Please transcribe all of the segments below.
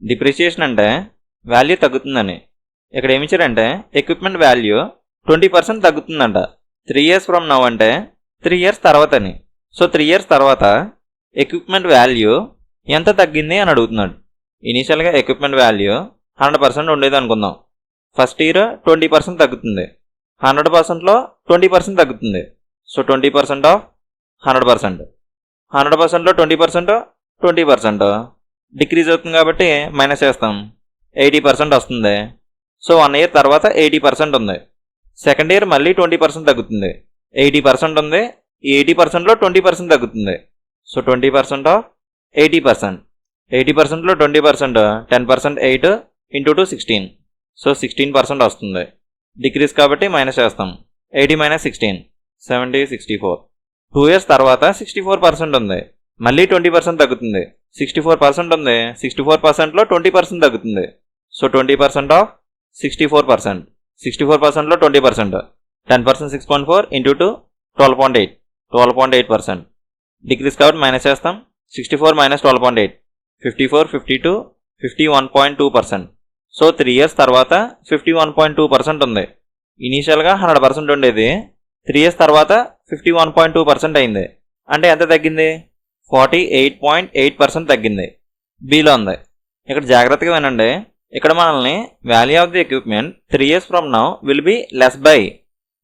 Depreciation అంటే value తగ్గుతుందని. ఇక్కడ ఏమి ఇచ్చారంటే equipment value 20% తగ్గుతుందంట. 3 years from now అంటే 3 years తర్వాత అని. సో 3 years తర్వాత ఎక్విప్మెంట్ వాల్యూ ఎంత తగ్గింది అని అడుగుతున్నాడు. ఇనీషియల్గా ఎక్విప్మెంట్ వాల్యూ 100% ఉండేది అనుకుందాం. ఫస్ట్ ఇయర్ 20% తగ్గుతుంది. 100%లో 20% తగ్గుతుంది. So 20% of 100%. 100%లో 20% 20% డిక్రీజ్ అవుతుంది కాబట్టి మైనస్ చేస్తాం. 80% వస్తుంది. సో 1 year తర్వాత 80% ఉంది. సెకండ్ ఇయర్ మళ్ళీ 20% తగ్గుతుంది. 80% ఉంది. ఈ 80%లో 20% తగ్గుతుంది. So 20% of 80%. 80%లో 20% 10% 8 ఇంటూ 2 16. సో 16% వస్తుంది. డిక్రీజ్ కాబట్టి మైనస్ చేస్తాం. 80 - 16 70 64. 2 years తర్వాత 64% ఉంది. మళ్ళీ 20% తగ్గుతుంది. 64% ఉంది. 64%లో 20% తగ్గుతుంది. So 20% of 64%. 64%లో 20%. 10% 6.4 ఇంటూ 2 12.8. 12.8%. డిక్రీజ్ కాబట్టి మైనస్ చేస్తాం. 64 - 12.8 54 52 51.2%. సో 3 years తర్వాత 51.2% ఉంది. ఇనీషియల్గా 100% ఉండేది. 3 years తర్వాత 51.2% అయింది. అంటే ఎంత తగ్గింది? 48.8% తగ్గింది. బిలో ఉంది. ఇక్కడ జాగ్రత్తగా వినండి. ఇక్కడ మనల్ని value of the equipment 3 years from now will be less by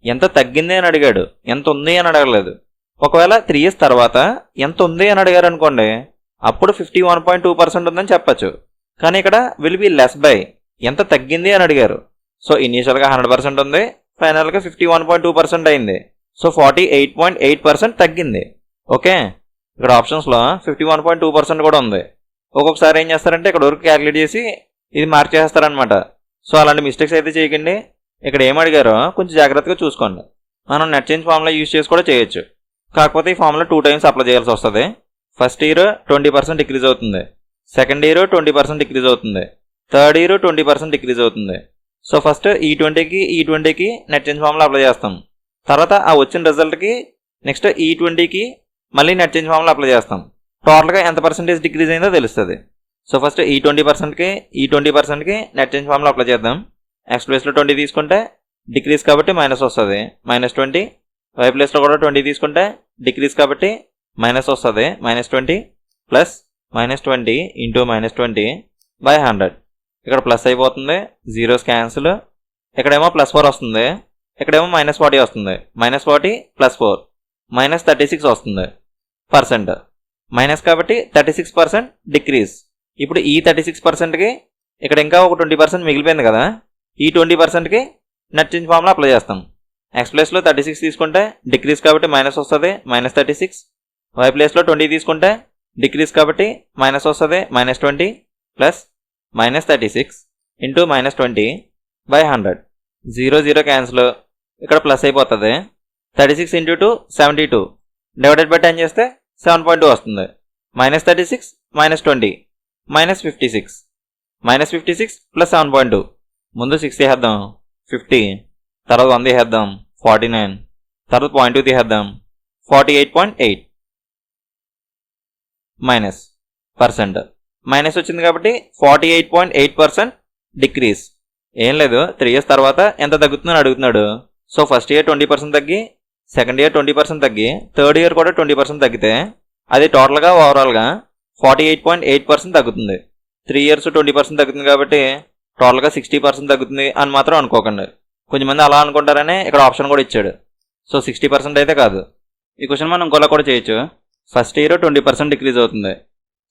ఎంత తగ్గింది అని అడిగాడు, ఎంత ఉంది అని అడగలేదు. ఒకవేళ 3 years తర్వాత ఎంత ఉంది అని అడిగారు అనుకోండి, అప్పుడు 51.2% ఉందని చెప్పచ్చు. కానీ ఇక్కడ విల్ బి లెస్ బై ఎంత తగ్గింది అని అడిగారు. సో ఇనీషియల్గా 100% ఉంది. ఫైనల్గా 51.2% అయింది. సో 48.8% తగ్గింది. ఓకే, ఇక్కడ ఆప్షన్స్లో 51.2% కూడా ఉంది. ఒక్కొక్కసారి ఏం చేస్తారంటే ఇక్కడ వరకు క్యాలిక్యులేట్ చేసి ఇది మార్క్ చేస్తారనమాట. సో అలాంటి మిస్టేక్స్ అయితే చేయకండి. ఇక్కడ ఏం అడిగారో కొంచెం జాగ్రత్తగా చూసుకోండి. మనం నెట్ చేంజ్ ఫార్ములా యూజ్ చేసి కూడా చేయొచ్చు. కాకపోతే ఈ ఫార్ములా 2 times అప్లై చేయాల్సి వస్తుంది. ఫస్ట్ ఇయర్ 20% డిక్రీజ్ అవుతుంది. సెకండ్ ఇయర్ 20% డిక్రీజ్ అవుతుంది. థర్డ్ ఇయర్ 20% డిక్రీజ్ అవుతుంది. సో ఫస్ట్ ఈ 20కి నెట్ చేంజ్ ఫార్ములా అప్లై చేస్తాం. తర్వాత ఆ వచ్చిన రిజల్ట్కి నెక్స్ట్ ఈ 20కి మళ్ళీ నెట్ చేంజ్ ఫార్ములా అప్లై చేస్తాం. టోటల్గా ఎంత పర్సెంటేజ్ డిక్రీజ్ అయిందో తెలుస్తుంది. సో ఫస్ట్ ఈ 20%కి నెట్ చేంజ్ ఫార్ములా అప్లై చేద్దాం. ఎక్స్ ప్లేస్లో 20 తీసుకుంటే డిక్రీజ్ కాబట్టి మైనస్ వస్తుంది. -20. వై ప్లేస్లో కూడా 20 తీసుకుంటే డిక్రీజ్ కాబట్టి మైనస్ వస్తుంది. -20 ప్లస్ -20 ఇంటూ -20 బై 100. ఇక్కడ ప్లస్ అయిపోతుంది. Zeros cancel. ఇక్కడేమో +4 వస్తుంది. ఇక్కడేమో -40 వస్తుంది. -40 +4 -36 వస్తుంది పర్సెంట్. మైనస్ కాబట్టి 36% డిక్రీజ్. ఇప్పుడు ఈ 36%కి ఇక్కడ ఇంకా ఒక 20% మిగిలిపోయింది కదా, ఈ 20%కి నెట్ చేంజ్ ఫార్ములా అప్లై చేస్తాం. ఎక్స్ ప్లేస్లో 36 తీసుకుంటే డిక్రీజ్ కాబట్టి మైనస్ వస్తుంది. -36. వై ప్లేస్లో 20 తీసుకుంటే డిక్రీజ్ కాబట్టి మైనస్ వస్తుంది. -20 ప్లస్ -36 ఇంటూ -20 బై 100. 0 క్యాన్సిల్. ఇక్కడ ప్లస్ అయిపోతుంది. 36 ఇంటూ 2 72 డివైడెడ్ బై 10 చేస్తే 7.2 వస్తుంది. -36 -20 -56. -56 ప్లస్ 7.2. ముందు 6 తీసేద్దాం 50. తర్వాత 100 తీసేద్దాం 49. తర్వాత 0.2 తీసేద్దాం 48.8 మైనస్ పర్సెంట్. మైనస్ వచ్చింది కాబట్టి 48.8% డిక్రీజ్. ఏం లేదు, 3 years తర్వాత ఎంత తగ్గుతుందని అడుగుతున్నాడు. సో ఫస్ట్ ఇయర్ 20% తగ్గి, సెకండ్ ఇయర్ 20% తగ్గి, థర్డ్ ఇయర్ కూడా 20% తగ్గితే అది టోటల్గా ఓవరాల్గా 48.8% తగ్గుతుంది. 3 years 20% తగ్గుతుంది కాబట్టి టోటల్గా 60% తగ్గుతుంది అని మాత్రం అనుకోకండి. కొంతమంది అలా అనుకుంటారని ఇక్కడ ఆప్షన్ కూడా ఇచ్చాడు. సో 60% అయితే కాదు. ఈ క్వశ్చన్ మనం ఇంకోలా కూడా చేయొచ్చు. ఫస్ట్ ఇయర్ 20% డిక్రీజ్ అవుతుంది.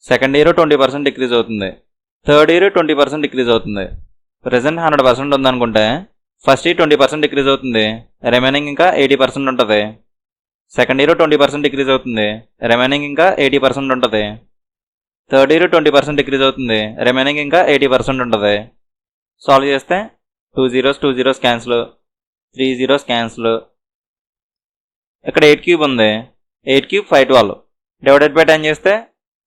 సెకండ్ ఇయర్ 20% డిక్రీజ్ అవుతుంది. థర్డ్ ఇయర్ 20% డిక్రీజ్ అవుతుంది. ప్రెజెంట్ 100% ఉందనుకుంటే ఫస్ట్ ఇయర్ 20% డిక్రీజ్ అవుతుంది. రిమైనింగ్ ఇంకా 80% ఉంటుంది. సెకండ్ ఇయర్ 20% డిక్రీజ్ అవుతుంది. రిమైనింగ్ ఇంకా 80% ఉంటుంది. థర్డ్ ఇయర్ 20% డిక్రీజ్ అవుతుంది. రిమైనింగ్ ఇంకా 80% ఉంటుంది. సాల్వ్ చేస్తే 2 zeros క్యాన్సిల్. 3 zeros cancel. ఇక్కడ 8 క్యూబ్ ఉంది. 8 క్యూబ్ 512 డివైడెడ్ బై 10 చేస్తే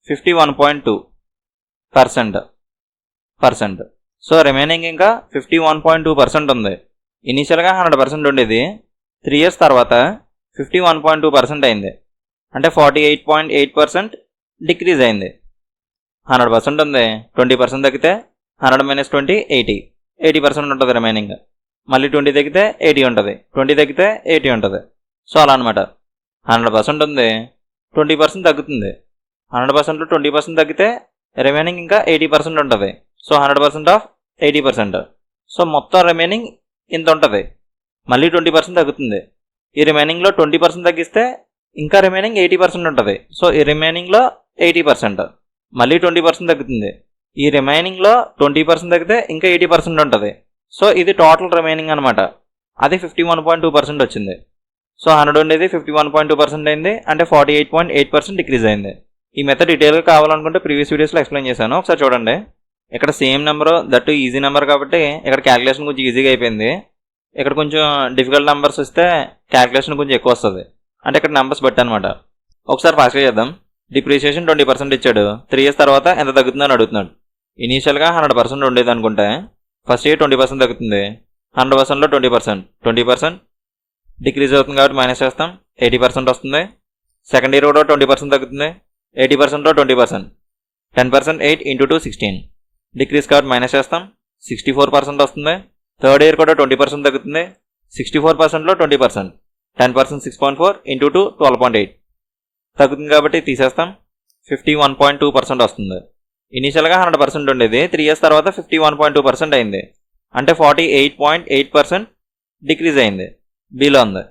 51.2%. సో రిమైనింగ్ ఇంకా 51.2% ఉంది. ఇనీషియల్గా 100% ఉండేది. 3 years తర్వాత 51.2% అయింది. అంటే 48.8% డిక్రీజ్ అయింది. 100% ఉంది, 20% తగ్గితే 100 - 20 80, 80% ఉంటుంది రిమైనింగ్. మళ్ళీ 20 తగ్గితే 80 ఉంటుంది, 20 తగ్గితే 80 ఉంటుంది. సో అలా అనమాట. 100% ఉంది, 20% తగ్గుతుంది. 100%లో 20% తగ్గితే రిమైనింగ్ ఇంకా 80% ఉంటుంది. So 100% of 80%. సో మొత్తం రిమైనింగ్ ఇంత ఉంటుంది. మళ్ళీ 20% తగ్గుతుంది. ఈ రిమైనింగ్లో 20% తగ్గిస్తే ఇంకా రిమైనింగ్ 80% ఉంటుంది. సో ఈ రిమైనింగ్లో 80%. మళ్ళీ 20% తగ్గుతుంది. ఈ రిమైనింగ్లో 20% తగ్గితే ఇంకా 80% ఉంటుంది. సో ఇది టోటల్ రిమైనింగ్ అనమాట. అది 51.2% వచ్చింది. సో 100 ఉండేది 51.2% అయింది, అంటే 48.8% డిక్రీజ్ అయింది. ఈ మెథడ్ డీటెయిల్గా కావాలనుకుంటే ప్రీవియస్ వీడియోస్లో ఎక్స్ప్లెయిన్ చేశాను, ఒకసారి చూడండి. ఇక్కడ same number, that easy number కాబట్టి ఇక్కడ క్యాలిక్యులేషన్ కొంచెం ఈజీగా అయిపోయింది. ఇక్కడ కొంచెం డిఫికల్ట్ నెంబర్స్ వస్తే క్యాలిక్యులేషన్ కొంచెం ఎక్కువ వస్తుంది, అంటే ఇక్కడ నెంబర్స్ బట్టి అనమాట. ఒకసారి ఫాస్ట్గా చేద్దాం. డిప్రిసియేషన్ 20% ఇచ్చాడు. 3 years తర్వాత ఎంత తగ్గుతుందని అడుగుతున్నాడు. ఇనీషియల్గా 100% ఉండేది అనుకుంటే ఫస్ట్ ఇయర్ 20% తగ్గుతుంది. 100%లో 20% డిక్రీజ్ అవుతుంది కాబట్టి మైనస్ చేస్తాం, 80% వస్తుంది. సెకండ్ ఇయర్ కూడా 20% తగ్గుతుంది. 80%లో 20%, 10%, 8 × 2 16. డిక్రీజ్ కాబట్టి మైనస్ చేస్తాం, 64% వస్తుంది. థర్డ్ ఇయర్ కూడా 20% తగ్గుతుంది. 64%లో 20%, 10%, 6.4 × 2 12.8 తగ్గుతుంది కాబట్టి తీసేస్తాం, 51.2% వస్తుంది. ఇనీషియల్గా 100% ఉండేది, 3 years తర్వాత 51.2% అయింది, అంటే 48.8% డిక్రీజ్ అయింది. బిలో ఉంది.